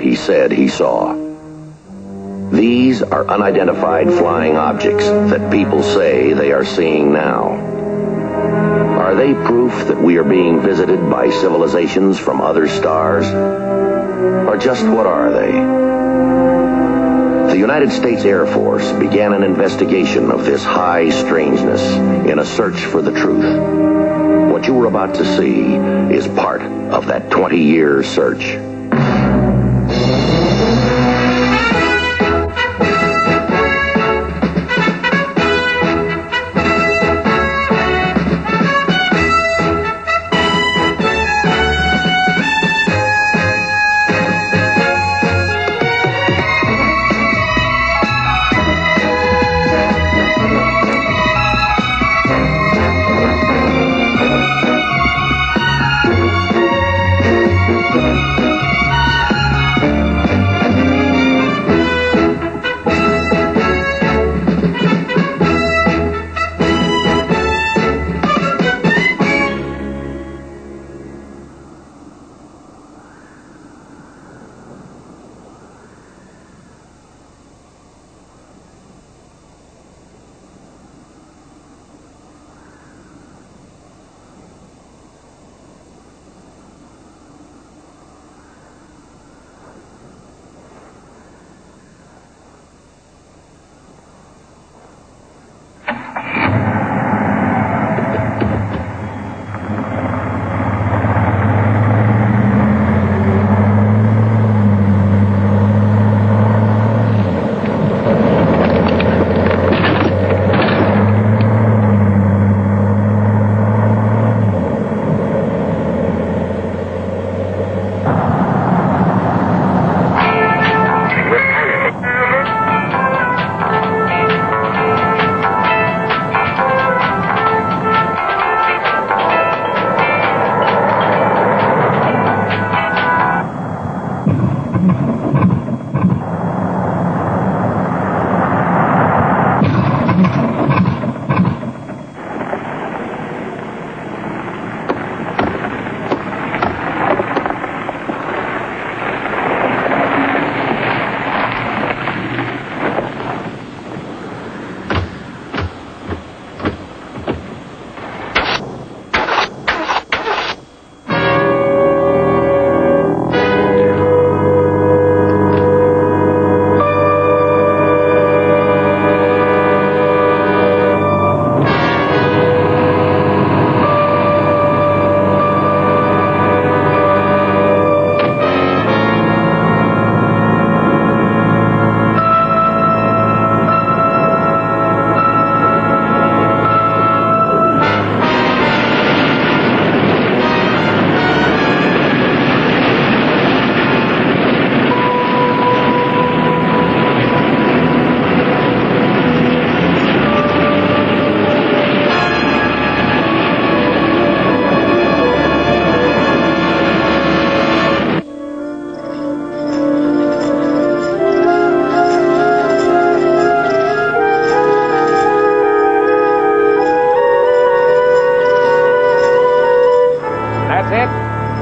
he said he saw. These are unidentified flying objects that people say they are seeing now. Are they proof that we are being visited by civilizations from other stars? Or just what are they? The United States Air Force began an investigation of this high strangeness in a search for the truth. What you are about to see is part of that 20-year search.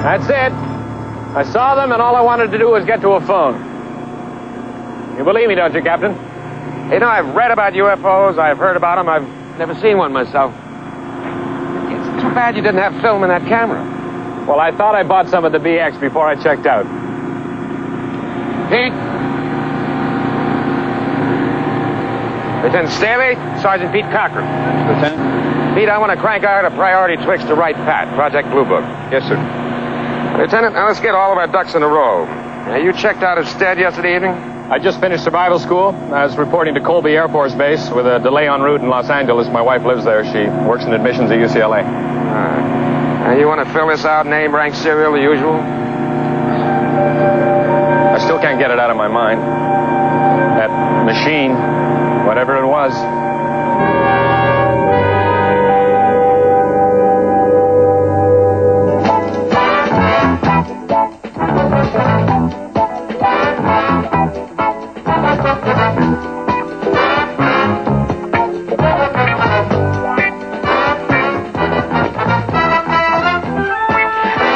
That's it. I saw them, and all I wanted to do was get to a phone. You believe me, don't you, Captain? You know, I've read about UFOs, I've heard about them, I've never seen one myself. It's too bad you didn't have film in that camera. Well, I thought I bought some of the BX before I checked out. Pete? Lieutenant Staley, Sergeant Pete Cochran. Lieutenant? Pete, I want to crank out a priority Twix to Right Pat, Project Bluebook. Yes, sir. Lieutenant, now let's get all of our ducks in a row. Now, you checked out at Stead yesterday evening? I just finished survival school. I was reporting to Colby Air Force Base with a delay en route in Los Angeles. My wife lives there. She works in admissions at UCLA. Now, you want to fill this out, name, rank, serial, the usual? I still can't get it out of my mind. That machine, whatever it was.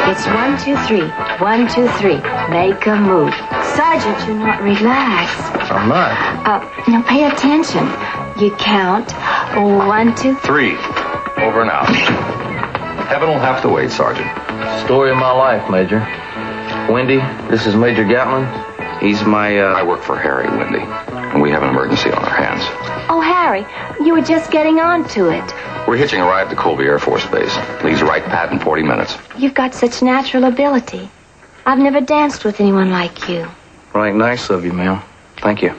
It's 1, 2, 3. 1, 2, 3. Make a move. Sergeant, you're not relaxed. I'm not. Now pay attention. You count 1, 2, 3. Over and out. Heaven will have to wait, Sergeant. Story of my life, Major. Wendy, this is Major Gatlin. He's my, I work for Harry, Wendy, and we have an emergency on our hands. Oh, Harry, you were just getting on to it. We're hitching a ride to Colby Air Force Base. Leaves right pat in 40 minutes. You've got such natural ability. I've never danced with anyone like you. Right, nice of you, ma'am. Thank you.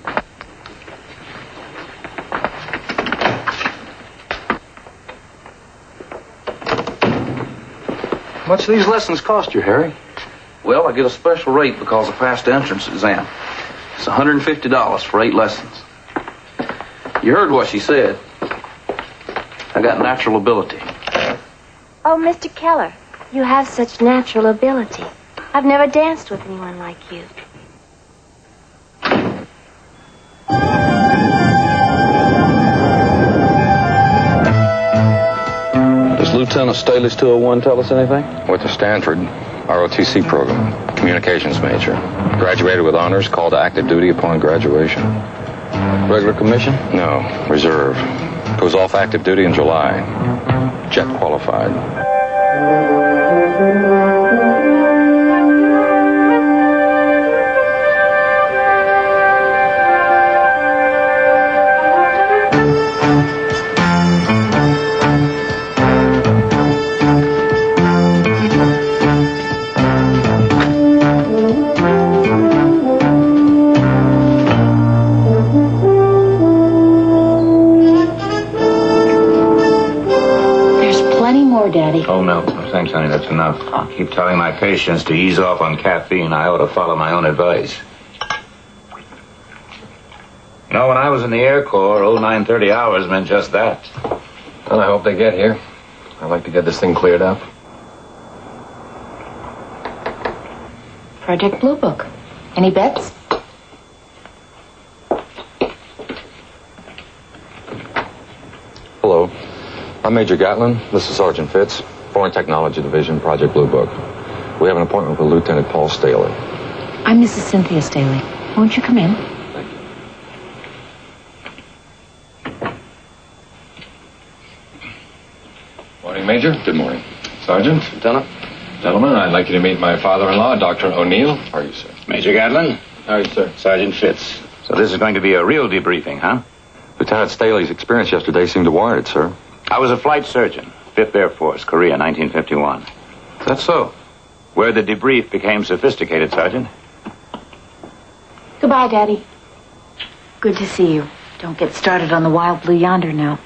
How much do these lessons cost you, Harry? Well, I get a special rate because I passed the entrance exam. It's $150 for 8 lessons. You heard what she said. I got natural ability. Oh, Mr. Keller, you have such natural ability. I've never danced with anyone like you. Does Lieutenant Staley's 201 tell us anything? Went to Stanford, ROTC program, communications major. Graduated with honors, called to active duty upon graduation. Regular commission? No, reserve. Goes off active duty in July. Jet qualified. Daddy. Oh, no. Thanks, honey. That's enough. I keep telling my patients to ease off on caffeine. I ought to follow my own advice. You know, when I was in the Air Corps, 9:30 hours meant just that. Well, I hope they get here. I'd like to get this thing cleared up. Project Bluebook. Any bets? Hello. I'm Major Gatlin. This is Sergeant Fitz, Foreign Technology Division, Project Bluebook. We have an appointment with Lieutenant Paul Staley. I'm Mrs. Cynthia Staley. Won't you come in? Thank you. Morning, Major. Good morning. Sergeant. Lieutenant? Gentlemen, I'd like you to meet my father-in-law, Dr. O'Neill. How are you, sir? Major Gatlin? How are you, sir? Sergeant Fitz. So this is going to be a real debriefing, huh? Lieutenant Staley's experience yesterday seemed to warrant it, sir. I was a flight surgeon, 5th Air Force, Korea, 1951. That's so. Where the debrief became sophisticated, Sergeant. Goodbye, Daddy. Good to see you. Don't get started on the wild blue yonder now.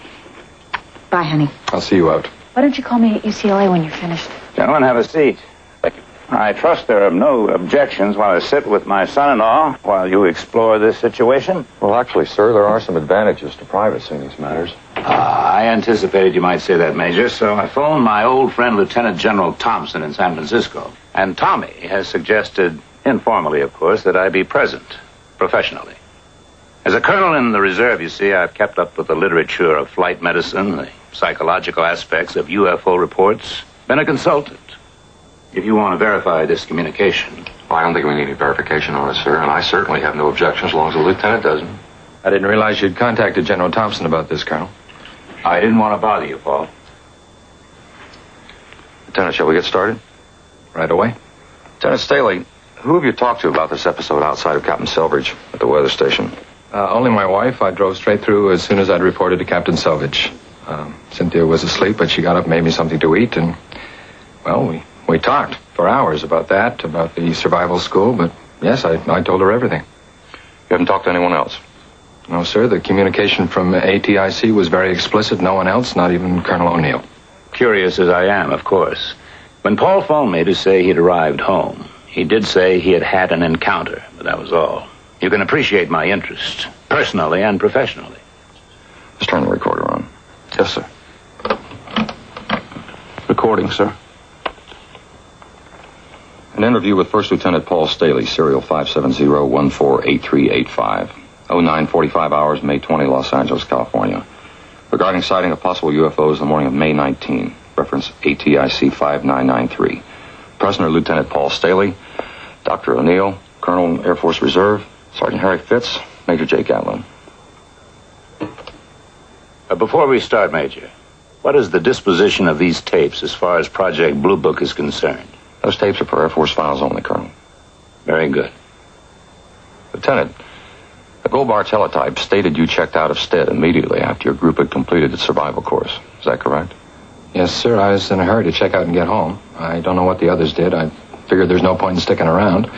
Bye, honey. I'll see you out. Why don't you call me at UCLA when you're finished? Gentlemen, have a seat. Thank you. I trust there are no objections while I sit with my son-in-law while you explore this situation. Well, actually, sir, there are some advantages to privacy in these matters. I anticipated you might say that, Major, so I phoned my old friend Lieutenant General Thompson in San Francisco. And Tommy has suggested, informally, of course, that I be present, professionally. As a colonel in the reserve, you see, I've kept up with the literature of flight medicine, the psychological aspects of UFO reports, been a consultant. If you want to verify this communication. Well, I don't think we need any verification on it, sir, and I certainly have no objection as long as the lieutenant doesn't. I didn't realize you'd contacted General Thompson about this, Colonel. I didn't want to bother you, Paul. Lieutenant, shall we get started? Right away. Lieutenant Staley, who have you talked to about this episode outside of Captain Selvage at the weather station? Only my wife. I drove straight through as soon as I'd reported to Captain Selvage. Cynthia was asleep, but she got up, made me something to eat, and, well, we talked for hours about that, about the survival school, but, yes, I told her everything. You haven't talked to anyone else? No, sir. The communication from ATIC was very explicit. No one else, not even Colonel O'Neill. Curious as I am, of course. When Paul phoned me to say he'd arrived home, he did say he had had an encounter, but that was all. You can appreciate my interest, personally and professionally. Let's turn the recorder on. Yes, sir. Recording, sir. An interview with First Lieutenant Paul Staley, serial 570-148385. 09:45 hours, May 20, Los Angeles, California. Regarding sighting of possible UFOs the morning of May 19. Reference ATIC 5993. Prisoner Lieutenant Paul Staley, Dr. O'Neill, Colonel, Air Force Reserve, Sergeant Harry Fitz, Major J. Gatlin. Before we start, Major, what is the disposition of these tapes as far as Project Bluebook is concerned? Those tapes are for Air Force files only, Colonel. Very good. Lieutenant, the Gold Bar teletype stated you checked out of Stead immediately after your group had completed its survival course. Is that correct? Yes, sir. I was in a hurry to check out and get home. I don't know what the others did. I figured there's no point in sticking around.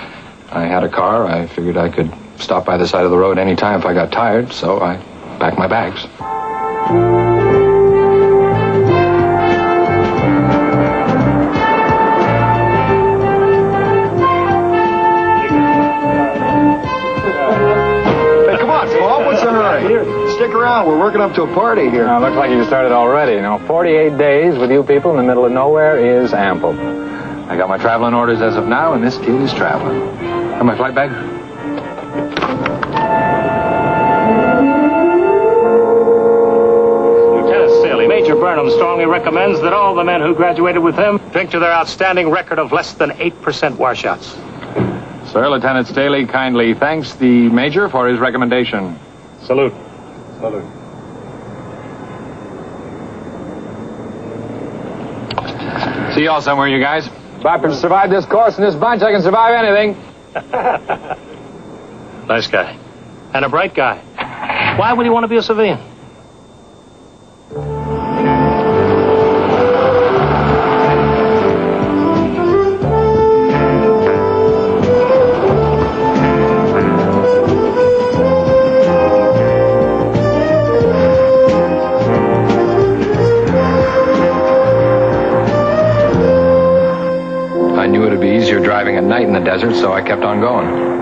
I had a car. I figured I could stop by the side of the road any time if I got tired, so I packed my bags. Hey, come on, Paul. What's the hurry? Stick around. We're working up to a party here. Looks like you started already. 48 days with you people in the middle of nowhere is ample. I got my traveling orders as of now, and this team is traveling. Got my flight bag? Major Burnham strongly recommends that all the men who graduated with him drink to their outstanding record of less than 8% washouts. Sir, Lieutenant Staley kindly thanks the Major for his recommendation. Salute. Salute. See y'all somewhere, you guys. If I can survive this course and this bunch, I can survive anything. Nice guy. And a bright guy. Why would he want to be a civilian? I knew it would be easier driving at night in the desert, so I kept on going.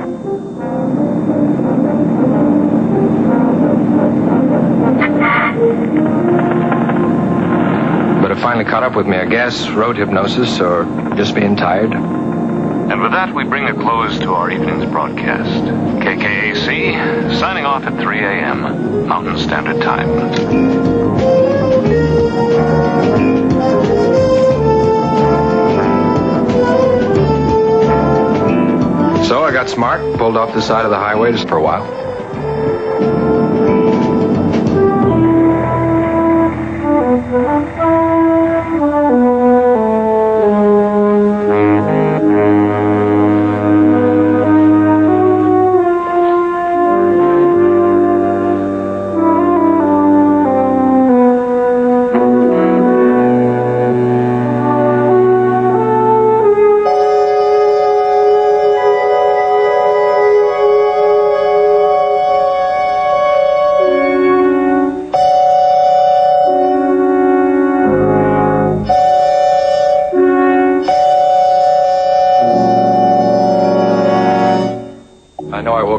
But it finally caught up with me, I guess. Road hypnosis or just being tired. And with that, we bring a close to our evening's broadcast. KKAC, signing off at 3 a.m. Mountain Standard Time. So I got smart, pulled off the side of the highway just for a while.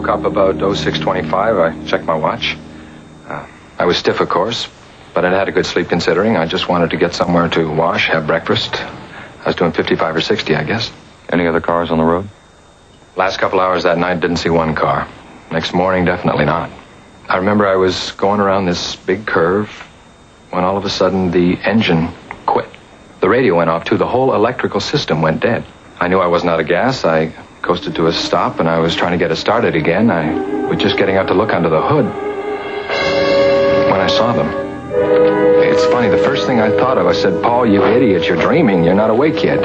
Up about 06:25, I checked my watch. I was stiff, of course, but I'd had a good sleep considering. I just wanted to get somewhere to wash, have breakfast. I was doing 55 or 60, I guess. Any other cars on the road? Last couple hours that night, didn't see one car. Next morning, definitely not. I remember I was going around this big curve when all of a sudden the engine quit. The radio went off, too. The whole electrical system went dead. I knew I wasn't out of gas. I coasted to a stop, and I was trying to get it started again. I was just getting out to look under the hood when I saw them. It's funny, the first thing I thought of, I said, Paul, you idiot, you're dreaming. You're not awake yet.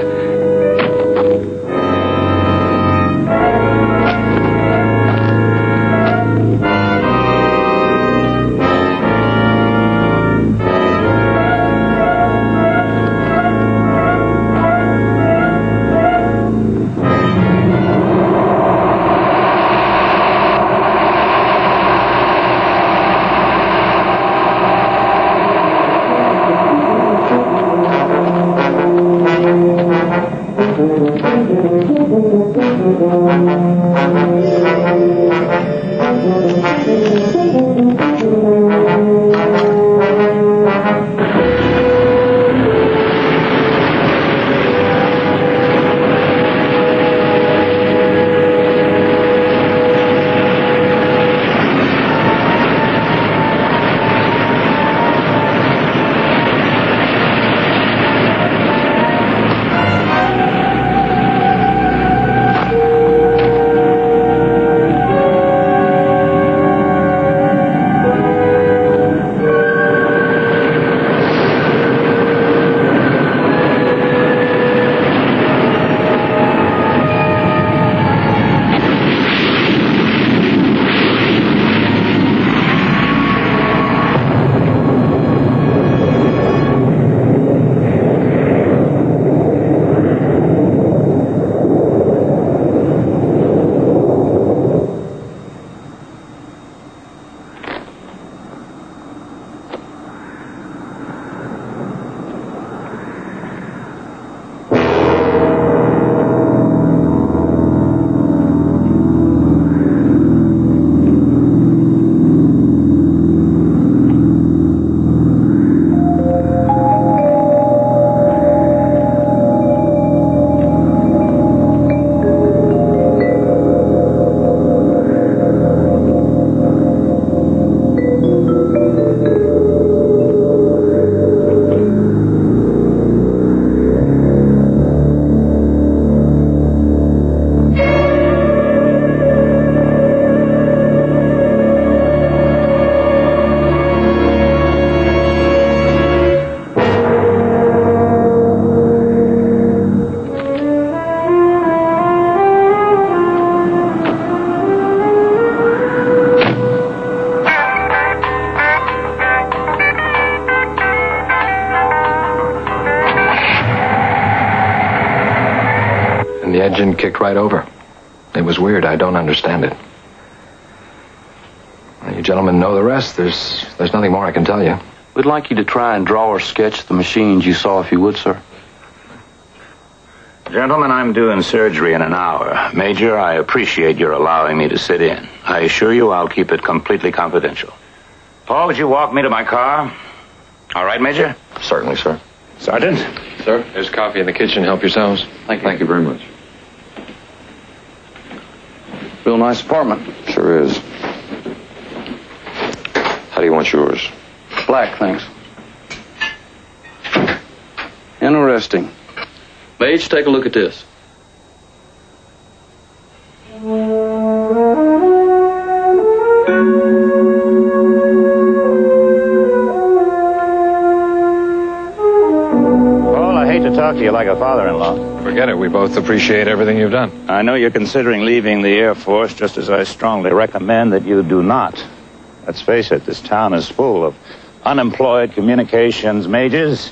engine kicked right over. It was weird. I don't understand it. Well, you gentlemen know the rest. There's nothing more I can tell you. We'd like you to try and draw or sketch the machines you saw, if you would, sir. Gentlemen, I'm doing surgery in an hour. Major, I appreciate your allowing me to sit in. I assure you I'll keep it completely confidential. Paul, would you walk me to my car? All right, Major? Certainly, sir. Sergeant? Sir, there's coffee in the kitchen. Help yourselves. Thank you very much. Real nice apartment. Sure is. How do you want yours? Black, thanks. Interesting. Mage, take a look at this. To talk to you like a father-in-law. Forget it. We both appreciate everything you've done. I know you're considering leaving the Air Force, just as I strongly recommend that you do not. Let's face it, this town is full of unemployed communications majors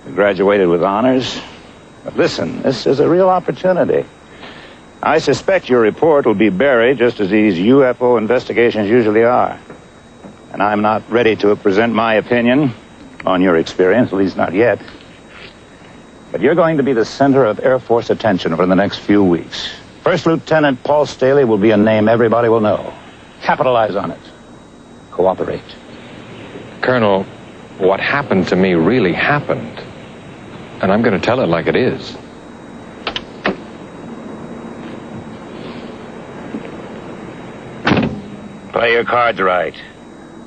who graduated with honors. But listen, this is a real opportunity. I suspect your report will be buried just as these UFO investigations usually are. And I'm not ready to present my opinion on your experience, at least not yet. But you're going to be the center of Air Force attention for the next few weeks. First Lieutenant Paul Staley will be a name everybody will know. Capitalize on it. Cooperate. Colonel, what happened to me really happened. And I'm going to tell it like it is. Play your cards right.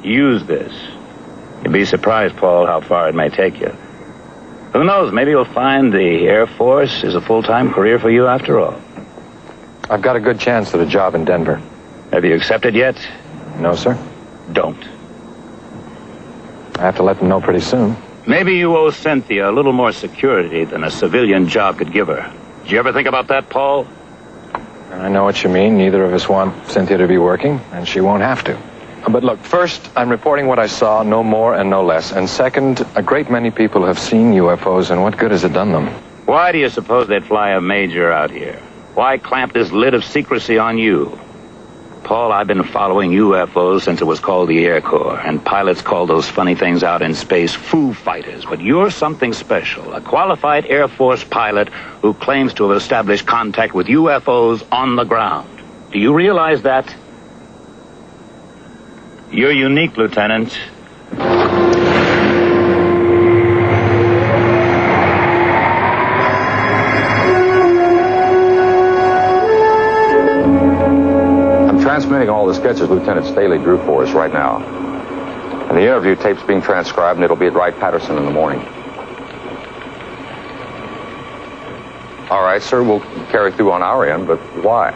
Use this. You'd be surprised, Paul, how far it may take you. Who knows, maybe you'll find the Air Force is a full-time career for you after all. I've got a good chance at a job in Denver. Have you accepted yet? No, sir. Don't. I have to let them know pretty soon. Maybe you owe Cynthia a little more security than a civilian job could give her. Did you ever think about that, Paul? I know what you mean. Neither of us want Cynthia to be working, and she won't have to. But look, first, I'm reporting what I saw, no more and no less. And second, a great many people have seen UFOs, and what good has it done them? Why do you suppose they'd fly a major out here? Why clamp this lid of secrecy on you? Paul, I've been following UFOs since it was called the Air Corps, and pilots call those funny things out in space Foo Fighters. But you're something special, a qualified Air Force pilot who claims to have established contact with UFOs on the ground. Do you realize that? You're unique, Lieutenant. I'm transmitting all the sketches Lieutenant Staley drew for us right now. And the interview tape's being transcribed, and it'll be at Wright-Patterson in the morning. All right, sir, we'll carry through on our end, but why?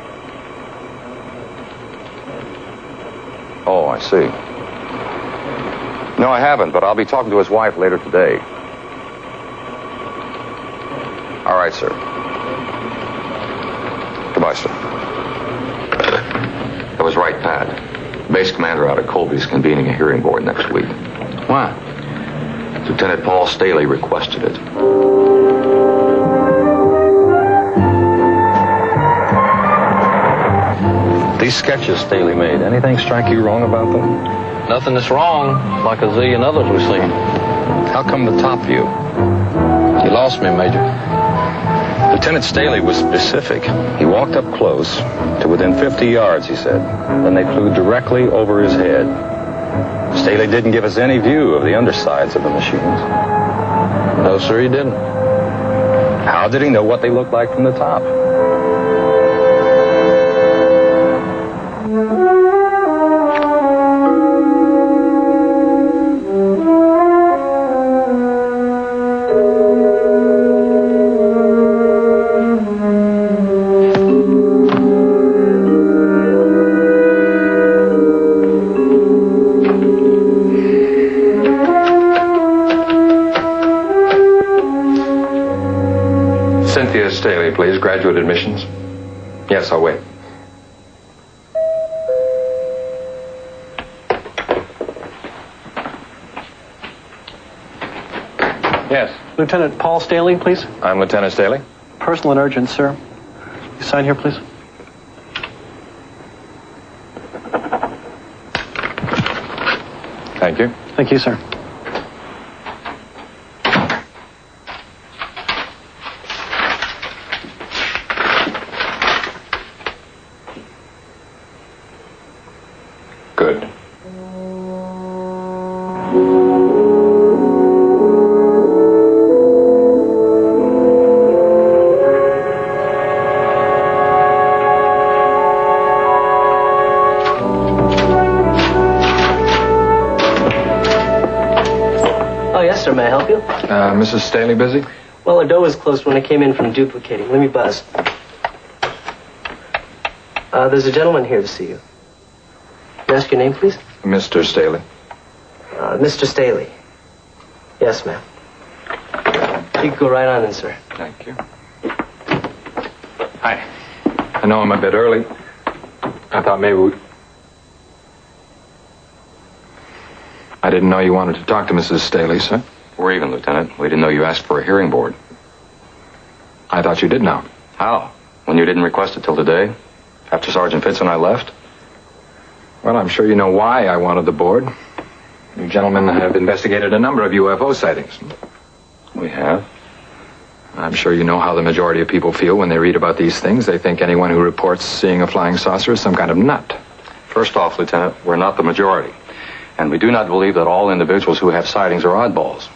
Oh, I see. No, I haven't, but I'll be talking to his wife later today. All right, sir. Goodbye, sir. That was right, Pat. Base commander out at Colby's convening a hearing board next week. Why? Lieutenant Paul Staley requested it. These sketches Staley made, anything strike you wrong about them? Nothing that's wrong, like a zillion others we've seen. How come the top view? You lost me, Major. Lieutenant Staley was specific. He walked up close to within 50 yards, he said. Then they flew directly over his head. Staley didn't give us any view of the undersides of the machines. No, sir, he didn't. How did he know what they looked like from the top? Cynthia Staley, please. Graduate admissions. Yes, I'll wait. Yes. Lieutenant Paul Staley, please. I'm Lieutenant Staley. Personal and urgent, sir. You sign here, please. Thank you. Thank you, sir. Good. Oh, yes, sir. May I help you? Mrs. Staley busy? Well, her door was closed when I came in from duplicating. Let me buzz. There's a gentleman here to see you. May I ask your name, please? Mr. Staley. Mr. Staley. Yes, ma'am. You can go right on in, sir. Thank you. Hi. I know I'm a bit early. I thought maybe I didn't know you wanted to talk to Mrs. Staley, sir. We're even, Lieutenant. We didn't know you asked for a hearing board. I thought you did know. How? When you didn't request it till today? After Sergeant Fitz and I left? Well, I'm sure you know why I wanted the board. You gentlemen have investigated a number of UFO sightings. We have. I'm sure you know how the majority of people feel when they read about these things. They think anyone who reports seeing a flying saucer is some kind of nut. First off, Lieutenant, we're not the majority. And we do not believe that all individuals who have sightings are oddballs.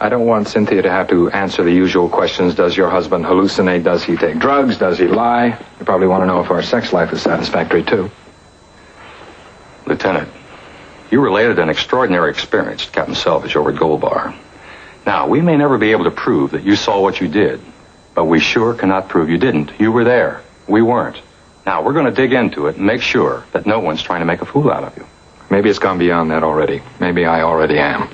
I don't want Cynthia to have to answer the usual questions. Does your husband hallucinate? Does he take drugs? Does he lie? You probably want to know if our sex life is satisfactory, too. Lieutenant, you related an extraordinary experience to Captain Selvage over at Gold Bar. Now, we may never be able to prove that you saw what you did, but we sure cannot prove you didn't. You were there. We weren't. Now, we're going to dig into it and make sure that no one's trying to make a fool out of you. Maybe it's gone beyond that already. Maybe I already am.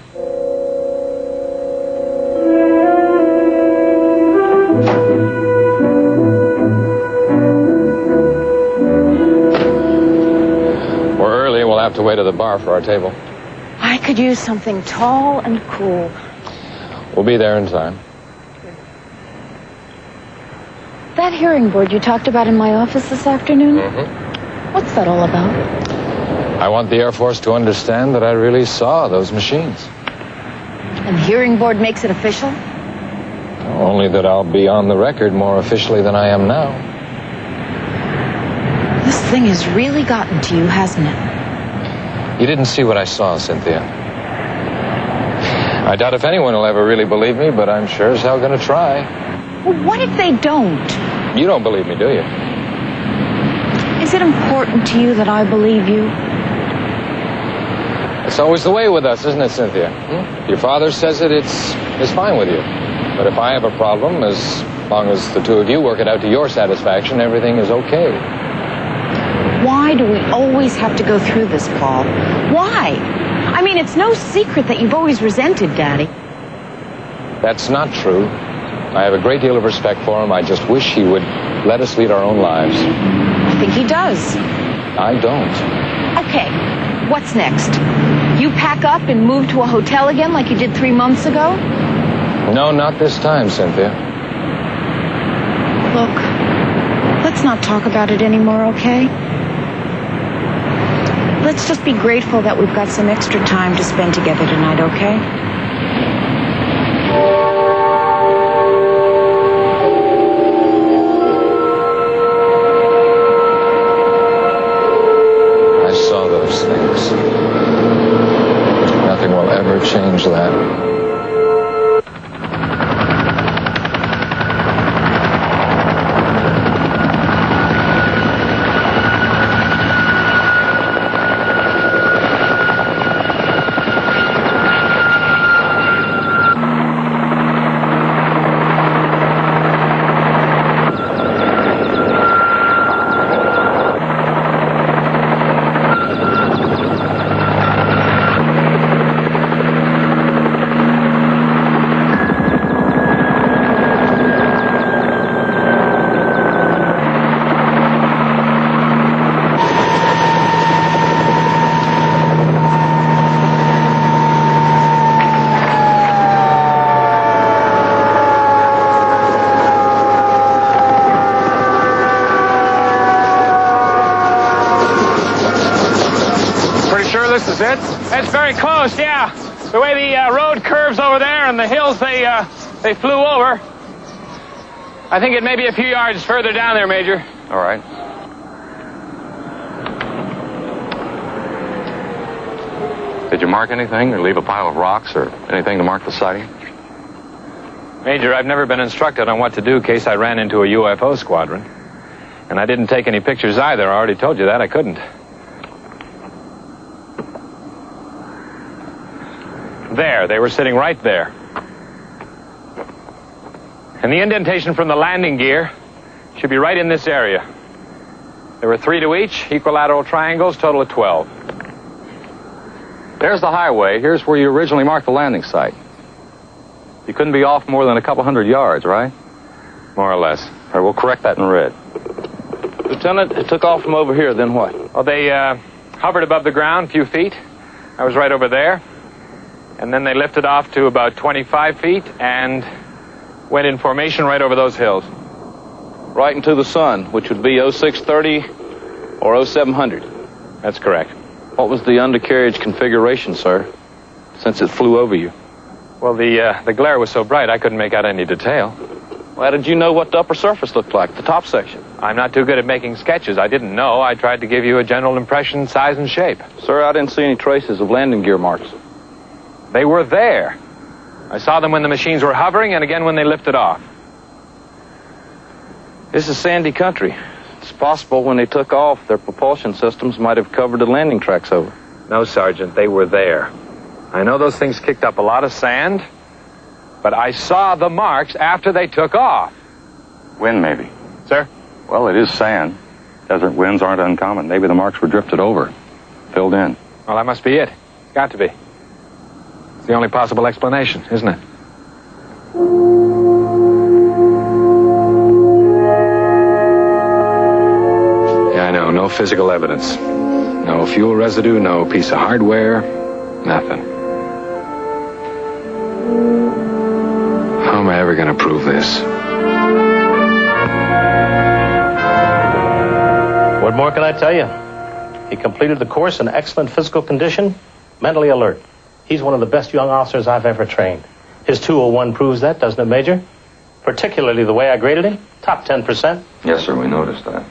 We're early. We'll have to wait at the bar for our table. I could use something tall and cool. We'll be there in time. That hearing board you talked about in my office this afternoon? Mm-hmm. What's that all about? I want the Air Force to understand that I really saw those machines. And the hearing board makes it official? Only that I'll be on the record more officially than I am now. This thing has really gotten to you, hasn't it? You didn't see what I saw, Cynthia. I doubt if anyone will ever really believe me, but I'm sure as hell going to try. Well, what if they don't? You don't believe me, do you? Is it important to you that I believe you? It's always the way with us, isn't it, Cynthia? Your father says it's fine with you. But if I have a problem, as long as the two of you work it out to your satisfaction, everything is okay. Why do we always have to go through this, Paul? Why? I mean, it's no secret that you've always resented Daddy. That's not true. I have a great deal of respect for him. I just wish he would let us lead our own lives. I think he does. I don't. Okay, what's next? You pack up and move to a hotel again like you did 3 months ago? No, not this time, Cynthia. Look, let's not talk about it anymore, okay? Let's just be grateful that we've got some extra time to spend together tonight, okay? I saw those things. Nothing will ever change that. this is it. It's very close, yeah. The way the road curves over there and the hills they flew over. I think it may be a few yards further down there, Major. All right. Did you mark anything or leave a pile of rocks or anything to mark the sighting? Major, I've never been instructed on what to do in case I ran into a UFO squadron. And I didn't take any pictures either. I already told you that. I couldn't. There. They were sitting right there. And the indentation from the landing gear should be right in this area. There were 3 to each, equilateral triangles, total of 12. There's the highway. Here's where you originally marked the landing site. You couldn't be off more than a couple hundred yards, right? More or less. All right, we'll correct that in red. Lieutenant, it took off from over here, then what? Well, they hovered above the ground a few feet. I was right over there. And then they lifted off to about 25 feet and went in formation right over those hills. Right into the sun, which would be 0630 or 0700. That's correct. What was the undercarriage configuration, sir, since it flew over you? Well, the glare was so bright I couldn't make out any detail. Well, how did you know what the upper surface looked like, the top section? I'm not too good at making sketches. I didn't know. I tried to give you a general impression, size and shape. Sir, I didn't see any traces of landing gear marks. They were there. I saw them when the machines were hovering and again when they lifted off. This is sandy country. It's possible when they took off, their propulsion systems might have covered the landing tracks over. No, Sergeant, they were there. I know those things kicked up a lot of sand, but I saw the marks after they took off. Wind, maybe. Sir? Well, it is sand. Desert winds aren't uncommon. Maybe the marks were drifted over, filled in. Well, that must be it. It's got to be. It's the only possible explanation, isn't it? Yeah, I know. No physical evidence. No fuel residue, no piece of hardware, nothing. How am I ever going to prove this? What more can I tell you? He completed the course in excellent physical condition, mentally alert. He's one of the best young officers I've ever trained. His 201 proves that, doesn't it, Major? Particularly the way I graded him. Top 10%. Yes, sir, we noticed that.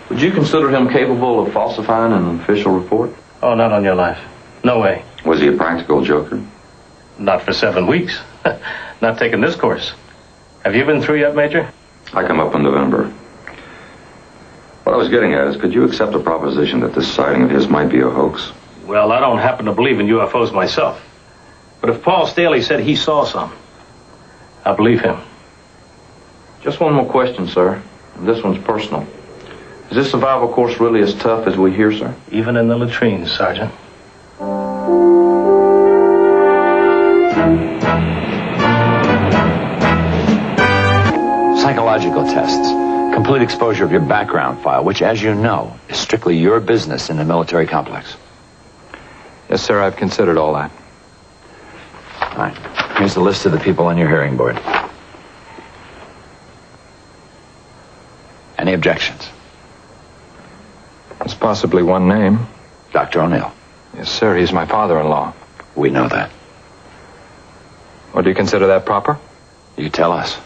Would you consider him capable of falsifying an official report? Oh, not on your life. No way. Was he a practical joker? Not for 7 weeks. Not taking this course. Have you been through yet, Major? I come up in November. What I was getting at is, could you accept the proposition that this sighting of his might be a hoax? Well, I don't happen to believe in UFOs myself. But if Paul Staley said he saw some, I believe him. Just one more question, sir. This one's personal. Is this survival course really as tough as we hear, sir? Even in the latrines, Sergeant. Psychological tests. Complete exposure of your background file, which, as you know, is strictly your business in the military complex. Yes, sir, I've considered all that. All right. Here's the list of the people on your hearing board. Any objections? There's possibly one name. Dr. O'Neill. Yes, sir, he's my father-in-law. We know that. Well, do you consider that proper? You tell us.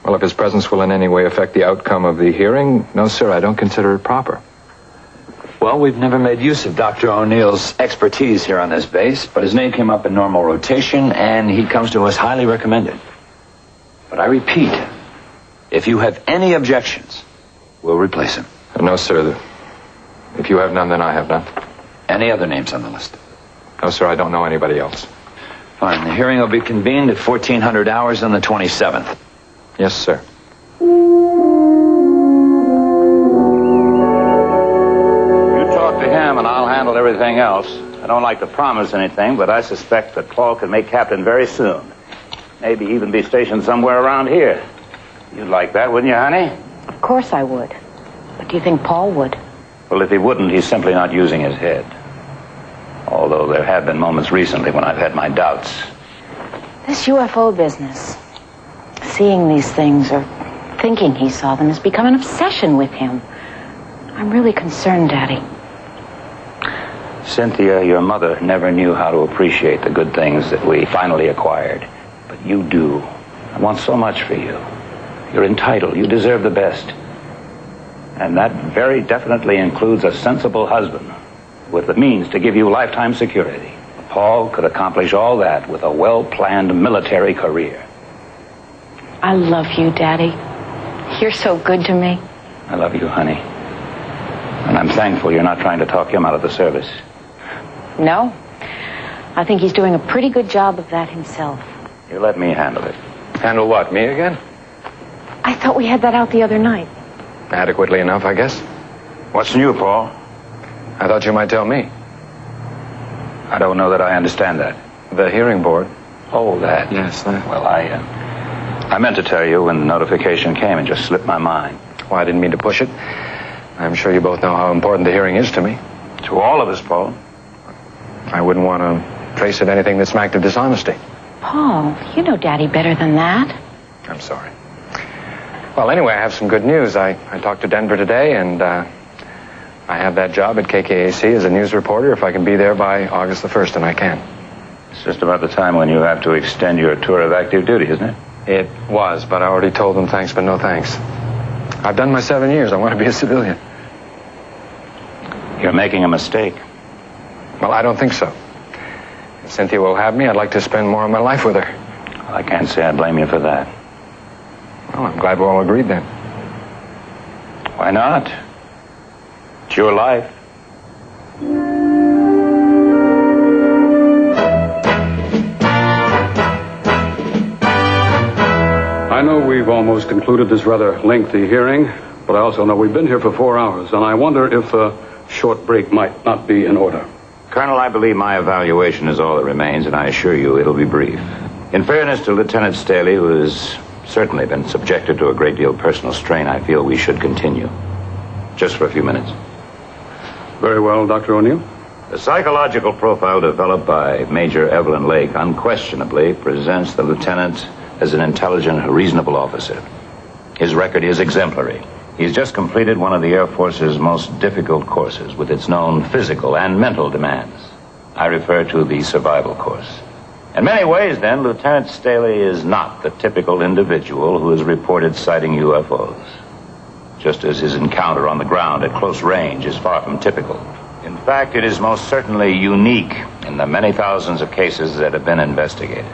Well, if his presence will in any way affect the outcome of the hearing, no, sir, I don't consider it proper. Well, we've never made use of Dr. O'Neill's expertise here on this base, but his name came up in normal rotation, and he comes to us highly recommended. But I repeat, if you have any objections, we'll replace him. No, sir. If you have none, then I have none. Any other names on the list? No, sir, I don't know anybody else. Fine. The hearing will be convened at 1400 hours on the 27th. Yes, sir. Talk to him and I'll handle everything else. I don't like to promise anything, but I suspect that Paul can make captain very soon. Maybe even be stationed somewhere around here. You'd like that, wouldn't you, honey? Of course I would. But do you think Paul would? Well, if he wouldn't, he's simply not using his head. Although there have been moments recently when I've had my doubts. This UFO business, seeing these things or thinking he saw them, has become an obsession with him. I'm really concerned, Daddy. Cynthia, your mother never knew how to appreciate the good things that we finally acquired. But you do. I want so much for you. You're entitled. You deserve the best. And that very definitely includes a sensible husband with the means to give you lifetime security. Paul could accomplish all that with a well-planned military career. I love you, Daddy. You're so good to me. I love you, honey. And I'm thankful you're not trying to talk him out of the service. No. I think he's doing a pretty good job of that himself. You let me handle it. Handle what, me again? I thought we had that out the other night. Adequately enough, I guess. What's new, Paul? I thought you might tell me. I don't know that I understand that. The hearing board. Oh, that. Yes, Well, I meant to tell you when the notification came and just slipped my mind. Well, I didn't mean to push it. I'm sure you both know how important the hearing is to me. To all of us, Paul. I wouldn't want to trace it anything that smacked of dishonesty. Paul, you know Daddy better than that. I'm sorry. Well, anyway, I have some good news. I talked to Denver today, and I have that job at KKAC as a news reporter if I can be there by August the 1st, and I can. It's just about the time when you have to extend your tour of active duty, isn't it? It was, but I already told them thanks, but no thanks. I've done my 7 years. I want to be a civilian. You're making a mistake. Well, I don't think so. If Cynthia will have me, I'd like to spend more of my life with her. Well, I can't say I blame you for that. Well, I'm glad we're all agreed then. Why not? It's your life. I know we've almost concluded this rather lengthy hearing, but I also know we've been here for 4 hours, and I wonder if a short break might not be in order. Colonel, I believe my evaluation is all that remains, and I assure you it'll be brief. In fairness to Lieutenant Staley, who has certainly been subjected to a great deal of personal strain, I feel we should continue. Just for a few minutes. Very well, Dr. O'Neill. The psychological profile developed by Major Evelyn Lake unquestionably presents the lieutenant as an intelligent, reasonable officer. His record is exemplary. He's just completed one of the Air Force's most difficult courses with its known physical and mental demands. I refer to the survival course. In many ways, then, Lieutenant Staley is not the typical individual who is reported sighting UFOs. Just as his encounter on the ground at close range is far from typical. In fact, it is most certainly unique in the many thousands of cases that have been investigated.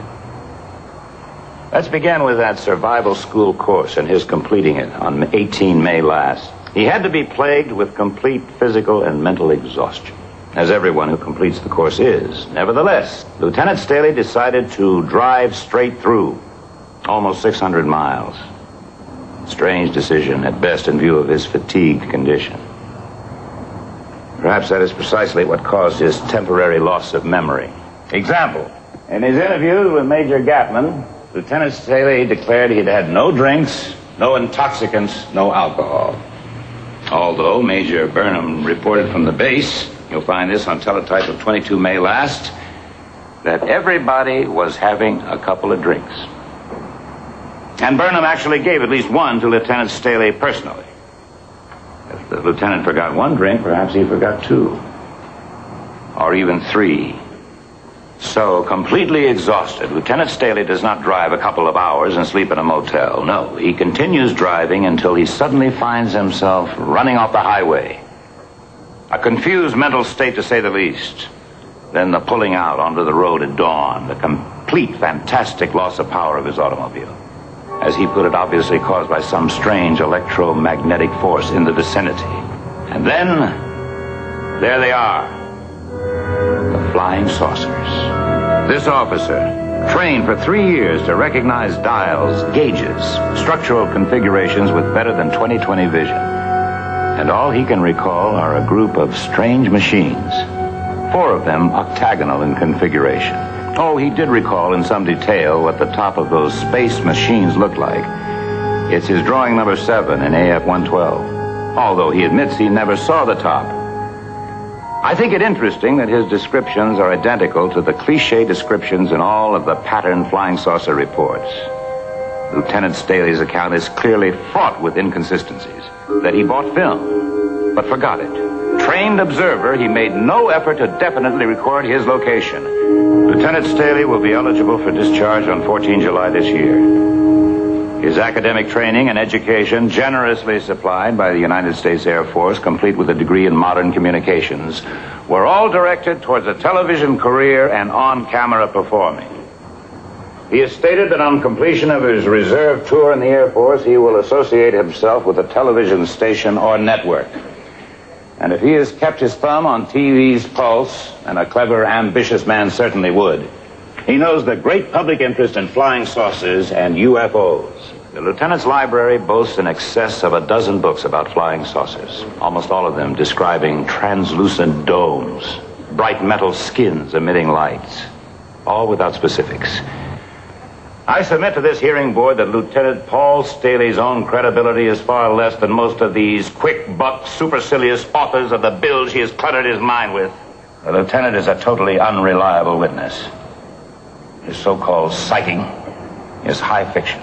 Let's begin with that survival school course and his completing it on 18 May last. He had to be plagued with complete physical and mental exhaustion, as everyone who completes the course is. Nevertheless, Lieutenant Staley decided to drive straight through, almost 600 miles. Strange decision, at best, in view of his fatigued condition. Perhaps that is precisely what caused his temporary loss of memory. Example, in his interview with Major Gatlin, Lieutenant Staley declared he'd had no drinks, no intoxicants, no alcohol. Although Major Burnham reported from the base, you'll find this on teletype of 22 May last, that everybody was having a couple of drinks. And Burnham actually gave at least one to Lieutenant Staley personally. If the lieutenant forgot one drink, perhaps he forgot two. Or even three. So, completely exhausted, Lieutenant Staley does not drive a couple of hours and sleep in a motel. No, he continues driving until he suddenly finds himself running off the highway. A confused mental state, to say the least. Then the pulling out onto the road at dawn, the complete, fantastic loss of power of his automobile. As he put it, obviously caused by some strange electromagnetic force in the vicinity. And then, there they are. The flying saucers. This officer, trained for 3 years to recognize dials, gauges, structural configurations with better than 20/20 vision. And all he can recall are a group of strange machines, 4 of them octagonal in configuration. Oh, he did recall in some detail what the top of those space machines looked like. It's his drawing number 7 in AF-112, although he admits he never saw the top. I think it interesting that his descriptions are identical to the cliché descriptions in all of the pattern flying saucer reports. Lieutenant Staley's account is clearly fraught with inconsistencies. That he bought film, but forgot it. Trained observer, he made no effort to definitely record his location. Lieutenant Staley will be eligible for discharge on 14 July this year. His academic training and education, generously supplied by the United States Air Force, complete with a degree in modern communications, were all directed towards a television career and on-camera performing. He has stated that on completion of his reserve tour in the Air Force, he will associate himself with a television station or network. And if he has kept his thumb on TV's pulse, and a clever, ambitious man certainly would, he knows the great public interest in flying saucers and UFOs. The lieutenant's library boasts in excess of a dozen books about flying saucers, almost all of them describing translucent domes, bright metal skins emitting lights, all without specifics. I submit to this hearing board that Lieutenant Paul Staley's own credibility is far less than most of these quick-buck, supercilious authors of the bills he has cluttered his mind with. The lieutenant is a totally unreliable witness. His so-called sighting is high fiction.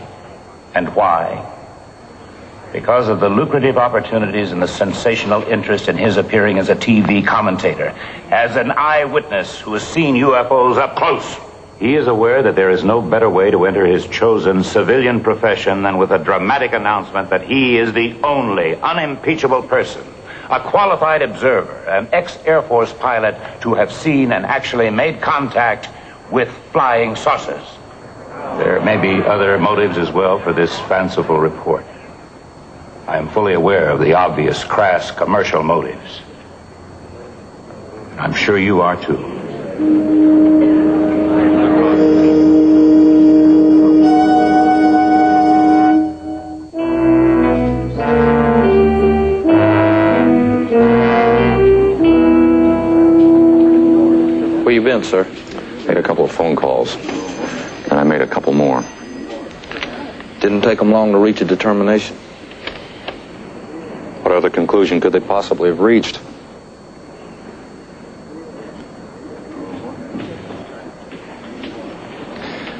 And why? Because of the lucrative opportunities and the sensational interest in his appearing as a TV commentator, as an eyewitness who has seen UFOs up close. He is aware that there is no better way to enter his chosen civilian profession than with a dramatic announcement that he is the only unimpeachable person, a qualified observer, an ex-Air Force pilot to have seen and actually made contact with flying saucers. There may be other motives as well for this fanciful report. I am fully aware of the obvious, crass commercial motives. I'm sure you are too. Where you been, sir? Made a couple of phone calls, and I made a couple more. Didn't take them long to reach a determination. What other conclusion could they possibly have reached?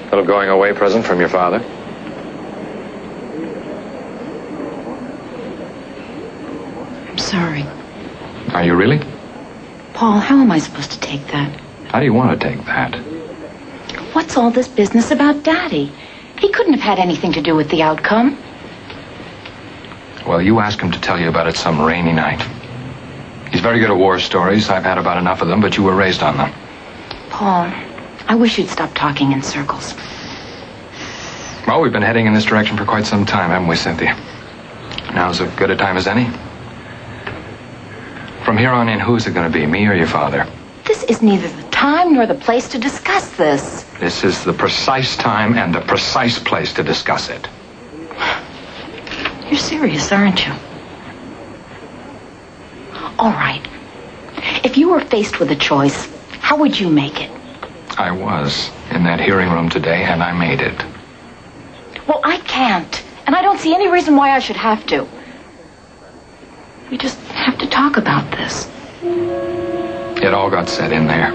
Little going away present from your father? I'm sorry. Are you really? Paul, how am I supposed to take that? How do you want to take that? What's all this business about Daddy? He couldn't have had anything to do with the outcome. Well, you ask him to tell you about it some rainy night. He's very good at war stories. I've had about enough of them, but you were raised on them. Paul, I wish you'd stop talking in circles. Well, we've been heading in this direction for quite some time, haven't we, Cynthia? Now's as good a time as any. From here on in, who's it going to be, me or your father? This is neither the time nor the place to discuss this. This is the precise time and the precise place to discuss it. You're serious, aren't you? All right. If you were faced with a choice, how would you make it? I was in that hearing room today, and I made it. Well, I can't. And I don't see any reason why I should have to. We just have to talk about this. It all got said in there.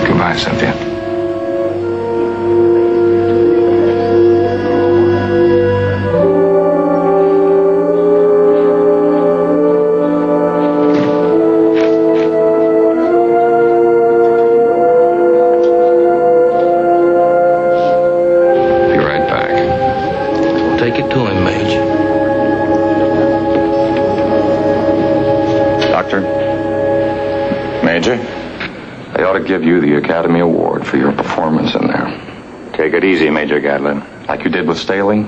Goodbye, Cynthia. Give you the Academy Award for your performance in there. Take it easy, Major Gatlin. Like you did with Staley?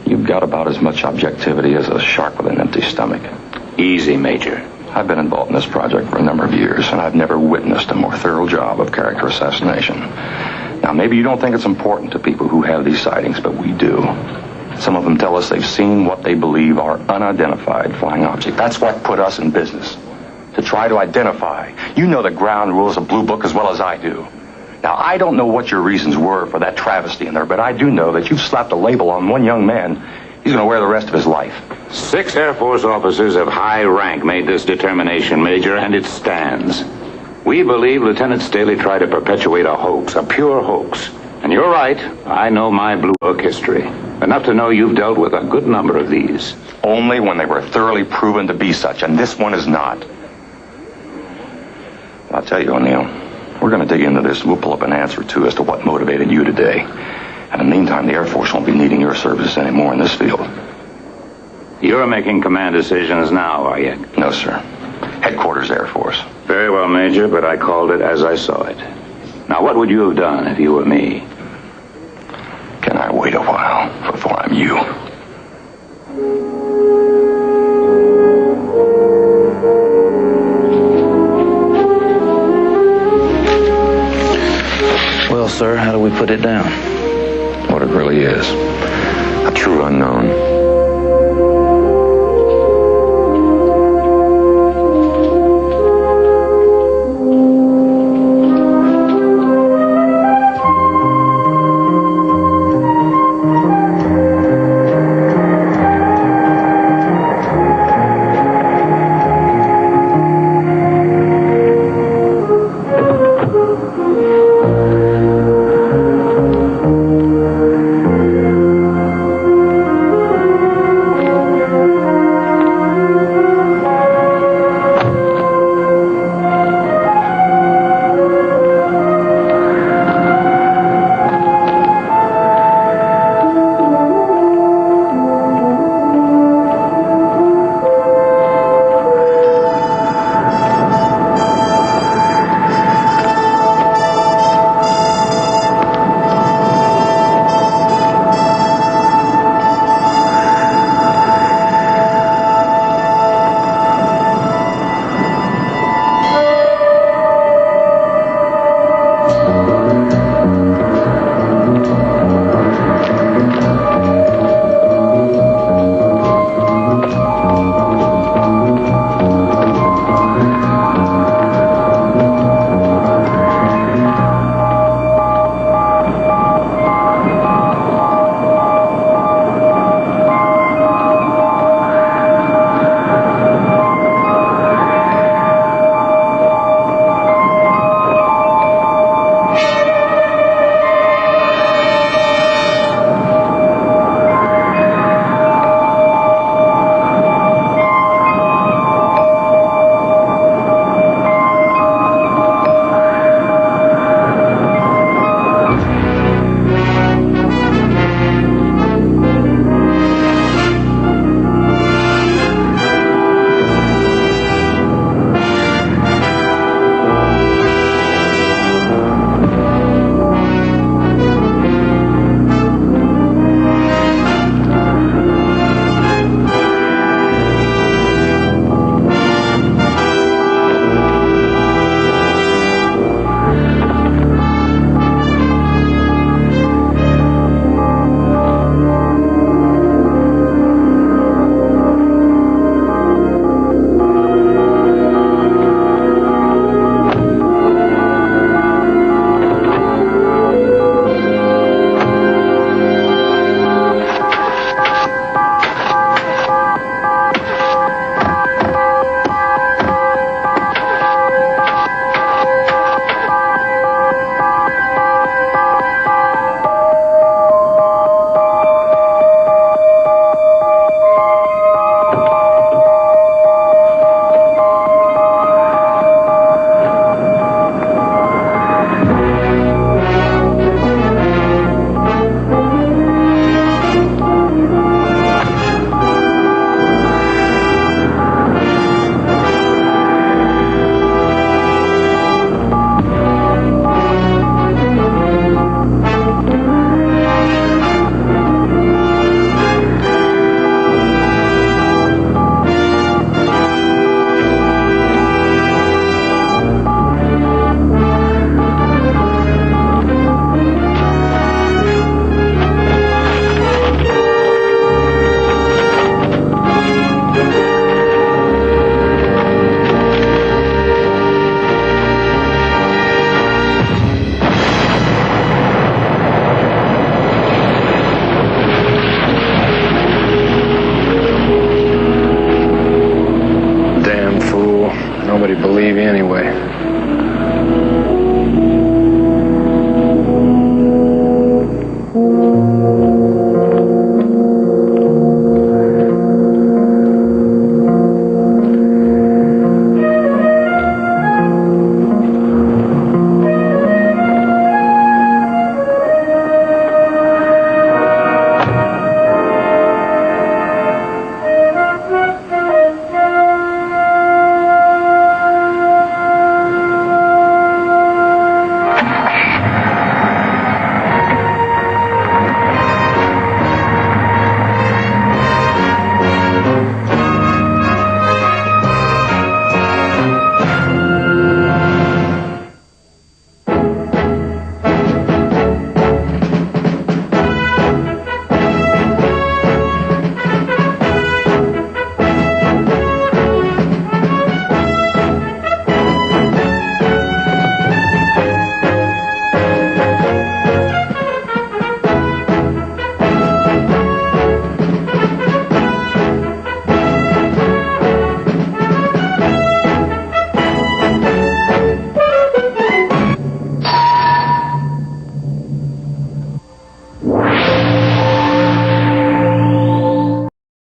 You've got about as much objectivity as a shark with an empty stomach. Easy, Major. I've been involved in this project for a number of years, and I've never witnessed a more thorough job of character assassination. Now, maybe you don't think it's important to people who have these sightings, but we do. Some of them tell us they've seen what they believe are unidentified flying objects. That's what put us in business. To try to identify. You know the ground rules of Bluebook as well as I do. Now, I don't know what your reasons were for that travesty in there, but I do know that you've slapped a label on one young man he's going to wear the rest of his life. 6 Air Force officers of high rank made this determination, Major, and it stands. We believe Lieutenant Staley tried to perpetuate a hoax, a pure hoax. And you're right, I know my Bluebook history. Enough to know you've dealt with a good number of these. Only when they were thoroughly proven to be such, and this one is not. I'll tell you, O'Neill, we're going to dig into this and we'll pull up an answer or two as to what motivated you today. And in the meantime, the Air Force won't be needing your services anymore in this field. You're making command decisions now, are you? No, sir. Headquarters Air Force. Very well, Major, but I called it as I saw it. Now, what would you have done if you were me? Can I wait a while before I'm you? Well, sir, how do we put it down? What it really is.